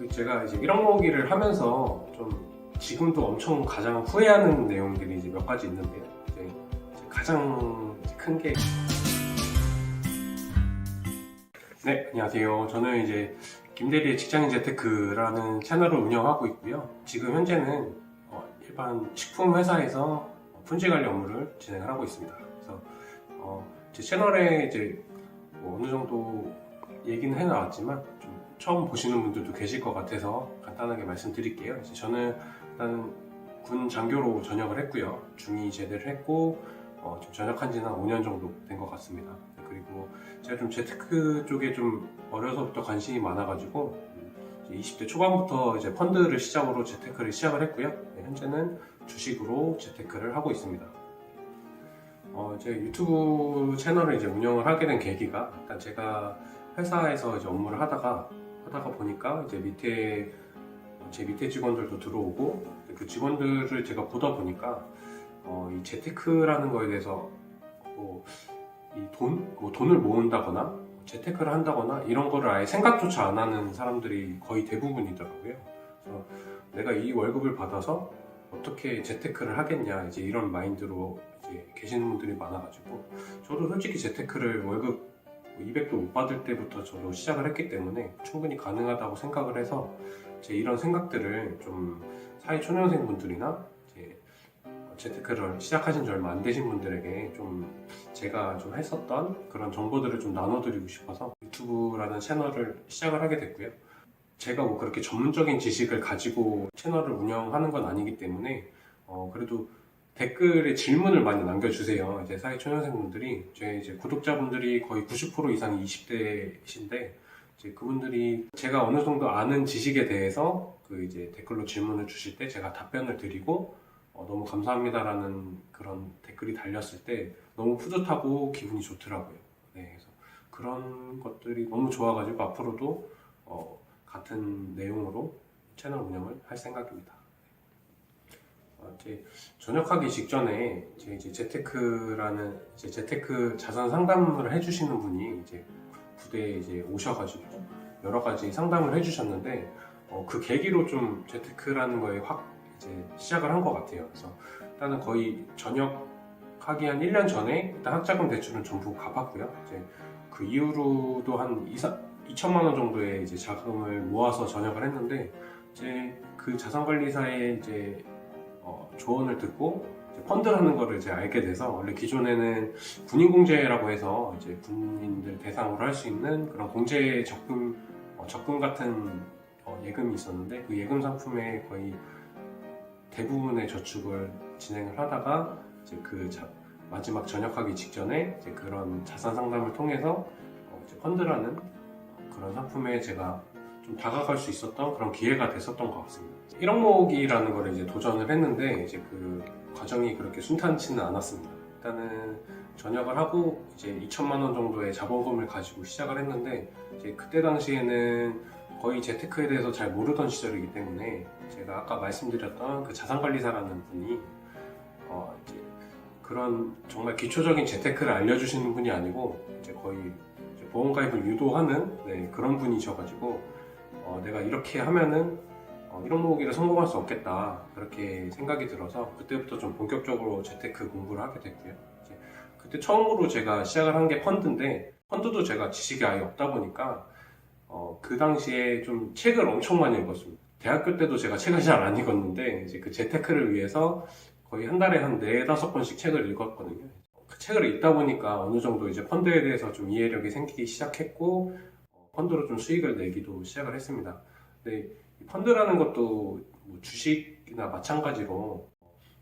제가 이제 1억 모으기를 하면서 좀 지금도 엄청 가장 후회하는 내용들이 이제 몇 가지 있는데요. 이제 가장 큰 게 네, 안녕하세요. 저는 이제 김대리의 직장인 재테크라는 채널을 운영하고 있고요. 지금 현재는 일반 식품 회사에서 품질 관리 업무를 진행을 하고 있습니다. 그래서 제 채널에 이제 어느 정도 얘기는 해나왔지만 좀 처음 보시는 분들도 계실 것 같아서 간단하게 말씀드릴게요. 이제 저는 일단 군 장교로 전역을 했고요. 중위 제대를 했고 지금 전역한 지는 한 5년 정도 된 것 같습니다. 그리고 제가 좀 재테크 쪽에 좀 어려서부터 관심이 많아가지고 20대 초반부터 이제 펀드를 시작으로 재테크를 시작을 했고요. 현재는 주식으로 재테크를 하고 있습니다. 제 유튜브 채널을 이제 운영을 하게 된 계기가 일단 제가 회사에서 이제 업무를 하다가 보니까 이제 제 밑에 직원들도 들어오고 그 직원들을 제가 보다 보니까 이 재테크라는 거에 대해서 돈을 모은다거나 재테크를 한다거나 이런 거를 아예 생각조차 안 하는 사람들이 거의 대부분이더라고요. 그래서 내가 이 월급을 받아서 어떻게 재테크를 하겠냐 이제 이런 마인드로 이제 계시는 분들이 많아가지고 저도 솔직히 재테크를 월급 200도 못 받을 때부터 저도 시작을 했기 때문에 충분히 가능하다고 생각을 해서 제 이런 생각들을 좀 사회초년생 분들이나 재테크를 시작하신 지 얼마 안 되신 분들에게 좀 제가 좀 했었던 그런 정보들을 좀 나눠드리고 싶어서 유튜브라는 채널을 시작을 하게 됐고요. 제가 뭐 그렇게 전문적인 지식을 가지고 채널을 운영하는 건 아니기 때문에 그래도 댓글에 질문을 많이 남겨주세요. 이제 사회초년생분들이 제 이제 구독자분들이 거의 90% 이상이 20대이신데 이제 그분들이 제가 어느 정도 아는 지식에 대해서 그 이제 댓글로 질문을 주실 때 제가 답변을 드리고 너무 감사합니다라는 그런 댓글이 달렸을 때 너무 뿌듯하고 기분이 좋더라고요. 네, 그래서 그런 것들이 너무 좋아가지고 앞으로도 같은 내용으로 채널 운영을 할 생각입니다. 이제 전역하기 직전에 이제 재테크 자산 상담을 해주시는 분이 이제 부대에 이제 오셔가지고 여러 가지 상담을 해주셨는데 그 계기로 좀 재테크라는 거에 확 이제 시작을 한 것 같아요. 그래서 일단은 거의 전역하기 한 1년 전에 일단 학자금 대출은 전부 갚았고요. 이제 그 이후로도 한 2천만 원 정도의 이제 자금을 모아서 전역을 했는데 이제 그 자산관리사의 이제 조언을 듣고 이제 펀드라는 거를 이제 알게 돼서 원래 기존에는 군인공제라고 해서 이제 군인들 대상으로 할 수 있는 그런 공제 적금 같은 예금이 있었는데 그 예금 상품에 거의 대부분의 저축을 진행을 하다가 이제 마지막 전역하기 직전에 이제 그런 자산 상담을 통해서 이제 펀드라는 그런 상품에 제가 좀 다가갈 수 있었던 그런 기회가 됐었던 것 같습니다. 1억 모으기라는 걸 이제 도전을 했는데 이제 그 과정이 그렇게 순탄치는 않았습니다. 일단은 전역을 하고 이제 2천만 원 정도의 자본금을 가지고 시작을 했는데 이제 그때 당시에는 거의 재테크에 대해서 잘 모르던 시절이기 때문에 제가 아까 말씀드렸던 그 자산관리사라는 분이 이제 그런 정말 기초적인 재테크를 알려주시는 분이 아니고 이제 거의 이제 보험가입을 유도하는 그런 분이셔가지고 내가 이렇게 하면은 1억 모으기를 성공할 수 없겠다 그렇게 생각이 들어서 그때부터 좀 본격적으로 재테크 공부를 하게 됐고요. 이제 그때 처음으로 제가 시작을 한 게 펀드인데 펀드도 제가 지식이 아예 없다 보니까 그 당시에 좀 책을 엄청 많이 읽었습니다. 대학교 때도 제가 책을 잘 안 읽었는데 이제 그 재테크를 위해서 거의 한 달에 한 4-5권씩 책을 읽었거든요. 그 책을 읽다 보니까 어느 정도 이제 펀드에 대해서 좀 이해력이 생기기 시작했고 펀드로 좀 수익을 내기도 시작을 했습니다. 근데 이 펀드라는 것도 뭐 주식이나 마찬가지로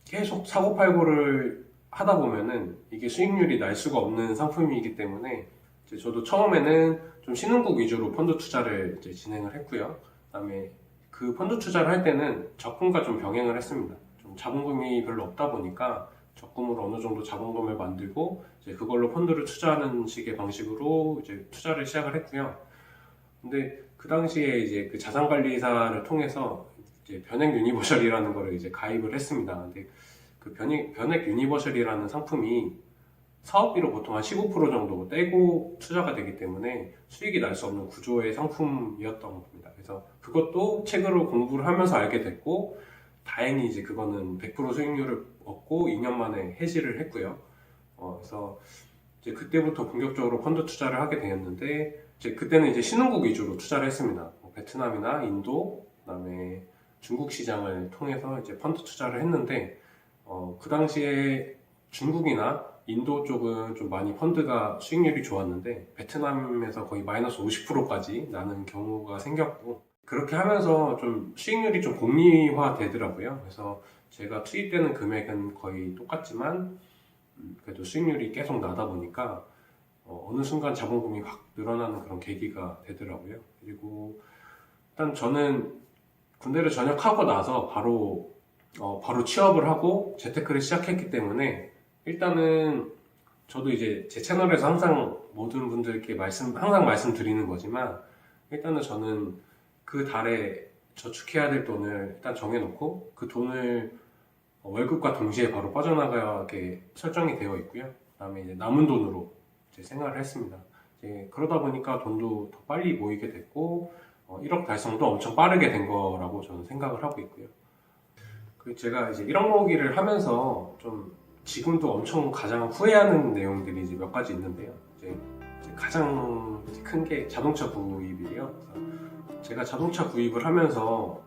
계속 사고팔고를 하다 보면은 이게 수익률이 날 수가 없는 상품이기 때문에 이제 저도 처음에는 좀 신흥국 위주로 펀드 투자를 이제 진행을 했고요. 그다음에 그 펀드 투자를 할 때는 적금과 좀 병행을 했습니다. 좀 자본금이 별로 없다 보니까 적금으로 어느 정도 자본금을 만들고 이제 그걸로 펀드를 투자하는 식의 방식으로 이제 투자를 시작을 했고요. 근데 그 당시에 이제 그 자산관리사를 통해서 이제 변액 유니버셜이라는 거를 이제 가입을 했습니다. 근데 그 변액 유니버셜이라는 상품이 사업비로 보통 한 15% 정도 떼고 투자가 되기 때문에 수익이 날 수 없는 구조의 상품이었던 겁니다. 그래서 그것도 책으로 공부를 하면서 알게 됐고, 다행히 이제 그거는 100% 수익률을 얻고 2년 만에 해지를 했고요. 그래서 이제 그때부터 본격적으로 펀드 투자를 하게 되었는데, 이제 그때는 이제 신흥국 위주로 투자를 했습니다. 베트남이나 인도, 그다음에 중국 시장을 통해서 이제 펀드 투자를 했는데, 그 당시에 중국이나 인도 쪽은 좀 많이 펀드가 수익률이 좋았는데, 베트남에서 거의 마이너스 50%까지 나는 경우가 생겼고, 그렇게 하면서 좀 수익률이 좀 공리화 되더라고요. 그래서 제가 투입되는 금액은 거의 똑같지만, 그래도 수익률이 계속 나다 보니까, 어느 순간 자본금이 확 늘어나는 그런 계기가 되더라고요. 그리고 일단 저는 군대를 전역하고 나서 바로 취업을 하고 재테크를 시작했기 때문에, 일단은 저도 이제 제 채널에서 항상 모든 분들께 항상 말씀드리는 거지만, 일단은 저는 그 달에 저축해야 될 돈을 일단 정해놓고 그 돈을 월급과 동시에 바로 빠져나가게 설정이 되어 있고요. 그다음에 이제 남은 돈으로 이제 생활을 했습니다. 이제 그러다 보니까 돈도 더 빨리 모이게 됐고, 1억 달성도 엄청 빠르게 된 거라고 저는 생각을 하고 있고요. 제가 이제 1억 모으기를 하면서 좀 지금도 엄청 가장 후회하는 내용들이 이제 몇 가지 있는데요. 이제 가장 큰 게 자동차 구입이에요. 그래서 제가 자동차 구입을 하면서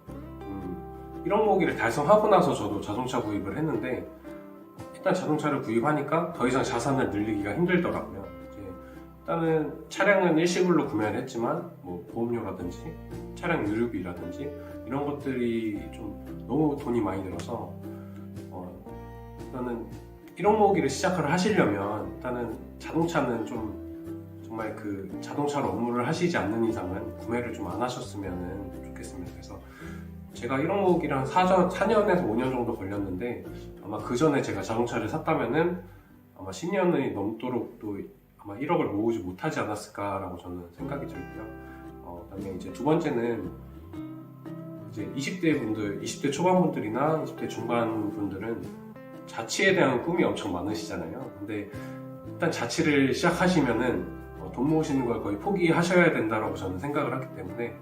1억 모으기를 달성하고 나서 저도 자동차 구입을 했는데, 일단 자동차를 구입하니까 더 이상 자산을 늘리기가 힘들더라고요. 일단은 차량은 일시불로 구매를 했지만 뭐 보험료라든지 차량 유류비라든지 이런 것들이 좀 너무 돈이 많이 들어서, 일단은 1억 모으기를 시작을 하시려면 일단은 자동차는 좀 정말 그 자동차로 업무를 하시지 않는 이상은 구매를 좀 안 하셨으면 좋겠습니다. 그래서 제가 1억 모으기를 한 4년에서 5년 정도 걸렸는데, 아마 그 전에 제가 자동차를 샀다면은 아마 10년이 넘도록 또 아마 1억을 모으지 못하지 않았을까라고 저는 생각이 들고요. 그다음에 이제 두 번째는 이제 20대 초반 분들이나 20대 중반 분들은 자취에 대한 꿈이 엄청 많으시잖아요. 근데 일단 자취를 시작하시면은 돈 모으시는 걸 거의 포기하셔야 된다라고 저는 생각을 하기 때문에,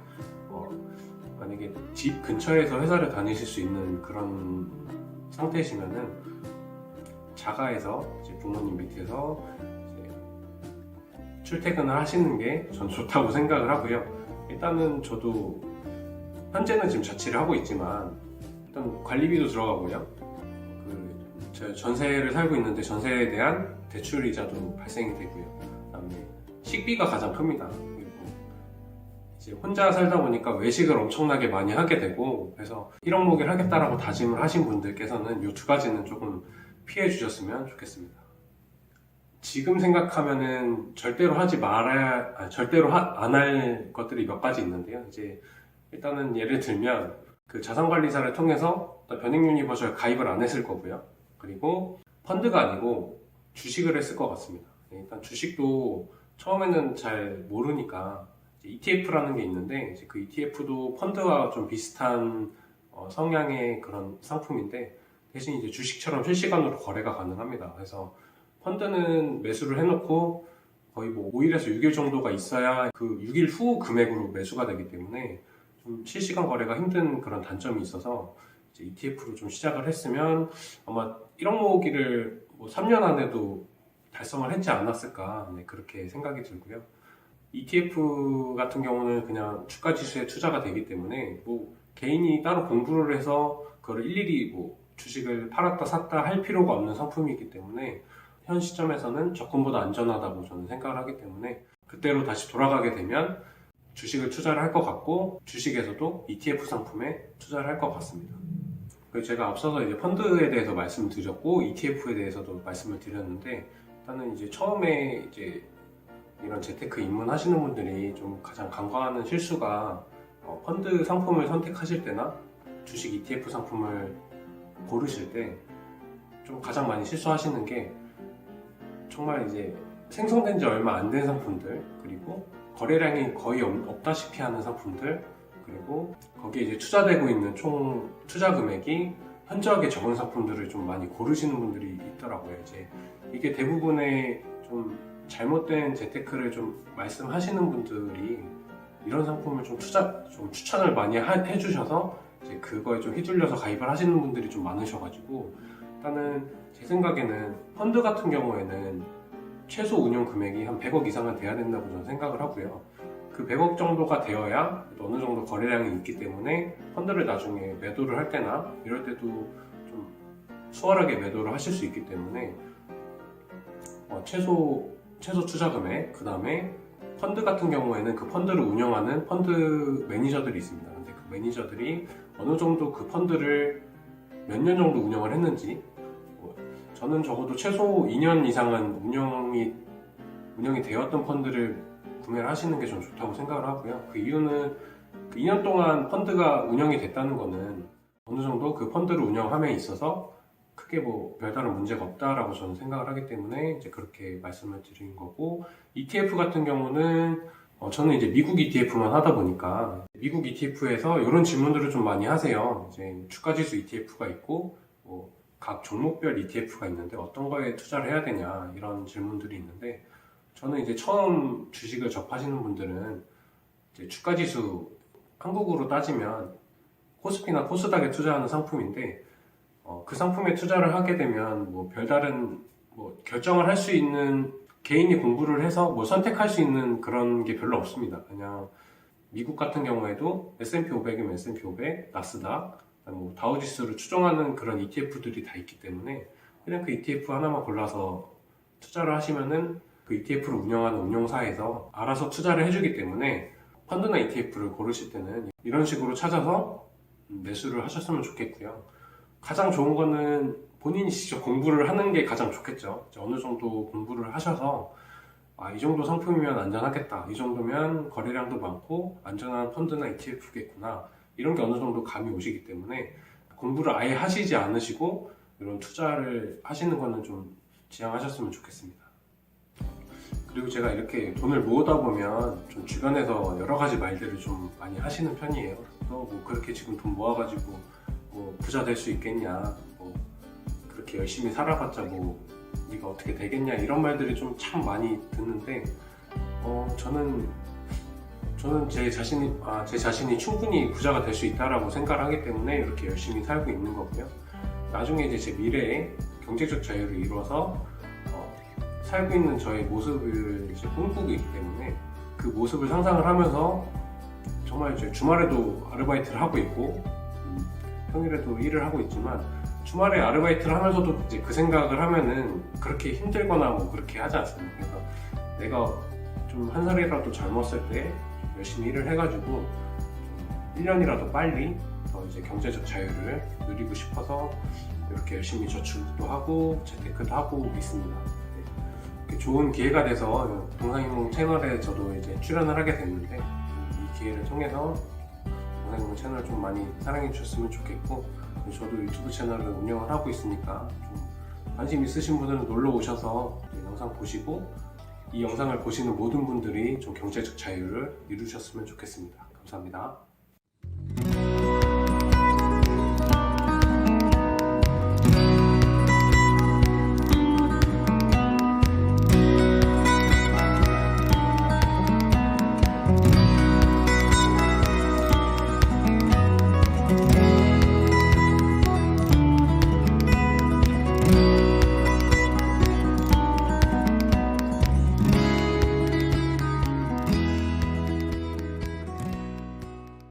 만약에 집 근처에서 회사를 다니실 수 있는 그런 상태시면은 자가에서 이제 부모님 밑에서 이제 출퇴근을 하시는 게 전 좋다고 생각을 하고요. 일단은 저도 현재는 지금 자취를 하고 있지만 일단 관리비도 들어가고요. 제가 전세를 살고 있는데 전세에 대한 대출이자도 발생이 되고요. 그다음에 식비가 가장 큽니다. 그리고 이제 혼자 살다 보니까 외식을 엄청나게 많이 하게 되고, 그래서 1억 모으기를 하겠다라고 다짐을 하신 분들께서는 이 두 가지는 조금 피해 주셨으면 좋겠습니다. 지금 생각하면은 절대로 안 할 것들이 몇 가지 있는데요. 이제 일단은 예를 들면 그 자산관리사를 통해서 변익 유니버셜 가입을 안 했을 거고요. 그리고 펀드가 아니고 주식을 했을 것 같습니다. 일단 주식도 처음에는 잘 모르니까 ETF라는 게 있는데, 이제 그 ETF도 펀드와 좀 비슷한 성향의 그런 상품인데, 대신 이제 주식처럼 실시간으로 거래가 가능합니다. 그래서 펀드는 매수를 해놓고 거의 뭐 5일에서 6일 정도가 있어야 그 6일 후 금액으로 매수가 되기 때문에 좀 실시간 거래가 힘든 그런 단점이 있어서, 이제 ETF로 좀 시작을 했으면 아마 1억 모으기를 뭐 3년 안에도 달성을 했지 않았을까, 그렇게 생각이 들고요. ETF 같은 경우는 그냥 주가 지수에 투자가 되기 때문에 뭐 개인이 따로 공부를 해서 그걸 일일이 뭐 주식을 팔았다 샀다 할 필요가 없는 상품이기 때문에 현 시점에서는 적금보다 안전하다고 저는 생각을 하기 때문에, 그때로 다시 돌아가게 되면 주식을 투자를 할 것 같고 주식에서도 ETF 상품에 투자를 할 것 같습니다. 그리고 제가 앞서서 이제 펀드에 대해서 말씀을 드렸고 ETF에 대해서도 말씀을 드렸는데, 일단은 이제 처음에 이제 이런 재테크 입문하시는 분들이 좀 가장 간과하는 실수가, 펀드 상품을 선택하실 때나 주식 ETF 상품을 고르실 때 좀 가장 많이 실수하시는 게, 정말 이제 생성된 지 얼마 안 된 상품들, 그리고 거래량이 거의 없다시피 하는 상품들, 그리고 거기에 이제 투자되고 있는 총 투자 금액이 현저하게 적은 상품들을 좀 많이 고르시는 분들이 있더라고요. 이제 이게 대부분의 좀 잘못된 재테크를 좀 말씀하시는 분들이 이런 상품을 좀 추천을 많이 해주셔서 이제 그거에 좀 휘둘려서 가입을 하시는 분들이 좀 많으셔가지고, 일단은 제 생각에는 펀드 같은 경우에는 최소 운용 금액이 한 100억 이상은 돼야 된다고 저는 생각을 하고요. 그 100억 정도가 되어야 어느 정도 거래량이 있기 때문에 펀드를 나중에 매도를 할 때나 이럴 때도 좀 수월하게 매도를 하실 수 있기 때문에 최소 투자 금액, 그 다음에 펀드 같은 경우에는 그 펀드를 운영하는 펀드 매니저들이 있습니다. 근데 그 매니저들이 어느 정도 그 펀드를 몇 년 정도 운영을 했는지, 저는 적어도 최소 2년 이상은 운영이 되었던 펀드를 구매를 하시는 게 좀 좋다고 생각을 하고요. 그 이유는 그 2년 동안 펀드가 운영이 됐다는 거는 어느 정도 그 펀드를 운영함에 있어서 크게 뭐 별다른 문제가 없다라고 저는 생각을 하기 때문에 이제 그렇게 말씀을 드린 거고, ETF 같은 경우는 저는 이제 미국 ETF만 하다 보니까 미국 ETF에서 이런 질문들을 좀 많이 하세요. 이제 주가지수 ETF가 있고 각 종목별 ETF가 있는데 어떤 거에 투자를 해야 되냐, 이런 질문들이 있는데, 저는 이제 처음 주식을 접하시는 분들은 이제 주가지수, 한국으로 따지면 코스피나 코스닥에 투자하는 상품인데, 그 상품에 투자를 하게 되면 뭐 별다른 결정을 할 수 있는, 개인이 공부를 해서 뭐 선택할 수 있는 그런 게 별로 없습니다. 그냥 미국 같은 경우에도 S&P 500이면 S&P 500, 나스닥, 뭐 다우지수를 추종하는 그런 ETF들이 다 있기 때문에 그냥 그 ETF 하나만 골라서 투자를 하시면은 그 ETF를 운영하는 운용사에서 알아서 투자를 해주기 때문에, 펀드나 ETF를 고르실 때는 이런 식으로 찾아서 매수를 하셨으면 좋겠고요. 가장 좋은 거는 본인이 직접 공부를 하는 게 가장 좋겠죠. 어느 정도 공부를 하셔서 이 정도 상품이면 안전하겠다, 이 정도면 거래량도 많고 안전한 펀드나 ETF겠구나, 이런 게 어느 정도 감이 오시기 때문에 공부를 아예 하시지 않으시고 이런 투자를 하시는 거는 좀 지양하셨으면 좋겠습니다. 그리고 제가 이렇게 돈을 모으다 보면 좀 주변에서 여러 가지 말들을 좀 많이 하시는 편이에요. 뭐 그렇게 지금 돈 모아가지고 뭐 부자 될 수 있겠냐, 뭐 그렇게 열심히 살아봤자 뭐 네가 어떻게 되겠냐, 이런 말들이 좀 참 많이 듣는데, 저는 제 자신이 충분히 부자가 될 수 있다라고 생각을 하기 때문에 이렇게 열심히 살고 있는 거고요. 나중에 이제 제 미래에 경제적 자유를 이루어서 살고 있는 저의 모습을 이제 꿈꾸고 있기 때문에 그 모습을 상상을 하면서 정말 이제 주말에도 아르바이트를 하고 있고 평일에도 일을 하고 있지만, 주말에 아르바이트를 하면서도 이제 그 생각을 하면은 그렇게 힘들거나 뭐 그렇게 하지 않습니다. 그래서 내가 좀 한 살이라도 젊었을 때 열심히 일을 해가지고 1년이라도 빨리 더 이제 경제적 자유를 누리고 싶어서 이렇게 열심히 저축도 하고 재테크도 하고 있습니다. 네. 좋은 기회가 돼서 동상이몽 채널에 저도 이제 출연을 하게 됐는데, 이 기회를 통해서 동상이몽 채널 좀 많이 사랑해 주셨으면 좋겠고, 저도 유튜브 채널을 운영을 하고 있으니까 좀 관심 있으신 분들은 놀러 오셔서 영상 보시고, 이 영상을 보시는 모든 분들이 좀 경제적 자유를 이루셨으면 좋겠습니다. 감사합니다.